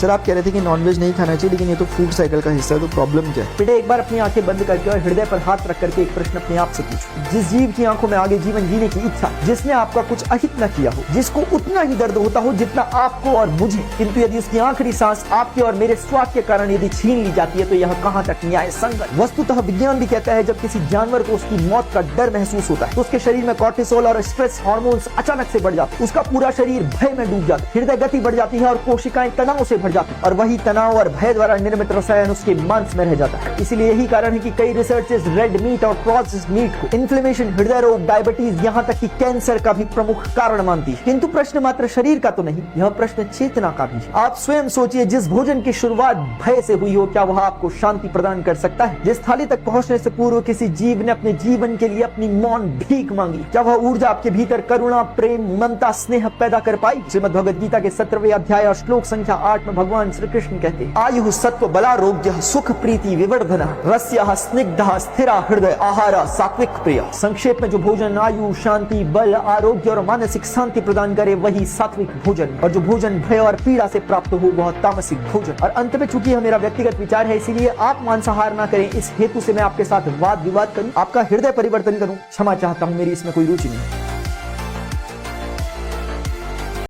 Sir आप कह रहे थे कि नॉनवेज नहीं खाना चाहिए, लेकिन ये तो फूड साइकिल का हिस्सा है, तो प्रॉब्लम क्या है? बेटे एक बार अपनी आंखें बंद करके और हृदय पर हाथ रख करके एक प्रश्न अपने आप से पूछो। जिस जीव की आंखों में आगे जीवन जीने की इच्छा, जिसने आपका कुछ अहित न किया हो, जिसको उतना ही दर्द होता हो जितना आपको और मुझे, किंतु यदि उसकी आखिरी सांस आपके और मेरे स्वाद के कारण यदि छीन ली जाती है तो यह कहां तक न्याय संगत। वस्तुतः विज्ञान भी कहता है जब किसी जानवर को उसकी मौत का डर महसूस होता है तो उसके शरीर में कॉर्टिसोल और स्ट्रेस हार्मोन्स अचानक से बढ़ जाते हैं, उसका पूरा शरीर भय में डूब जाता है, हृदय गति बढ़ जाती है और कोशिकाएं तनाव से भर जाती है, और वही तनाव और भय द्वारा निर्मित रसायन उसके मांस में रह जाता है। इसलिए यही कारण है कि कई रिसर्चेस रेड मीट और प्रोसेस्ड मीट को इन्फ्लेमेशन, हृदय रोग, डायबिटीज, यहाँ तक कि कैंसर का भी प्रमुख कारण मानती है। किंतु प्रश्न मात्र शरीर का तो नहीं, यह प्रश्न चेतना का भी है। आप स्वयं सोचिए, जिस भोजन की शुरुआत भय से हुई हो, क्या वह आपको शांति प्रदान कर सकता है? जिस थाली तक पहुंचने से पूर्व किसी जीव ने अपने जीवन के लिए अपनी मौन भीख मांगी, क्या वह ऊर्जा आपके भीतर करुणा, प्रेम, ममता, स्नेह पैदा कर पाई? श्रीमद् भगवद गीता के 17वें अध्याय और श्लोक संख्या 8 में भगवान श्री कृष्ण कहते हैं, आयु सत्व बलारोग्य सुख प्रीति विवर्धन रस्यः स्निग्धः स्थिरा हृदय आहार सात्विक प्रिय। संक्षेप में जो भोजन आयु, शांति, बल, आरोग्य और मानसिक शांति प्रदान करे वही सात्विक भोजन, और जो भोजन भय और पीड़ा से प्राप्त हो वह तामसिक भोजन। और अंत में चूंकि यह मेरा व्यक्तिगत विचार है, इसीलिए आप मांसाहार ना करें, इस हेतु से मैं आपके साथ वाद विवाद करूं, आपका हृदय परिवर्तन करूं, क्षमा चाहता हूं, मेरी इसमें कोई रुचि नहीं।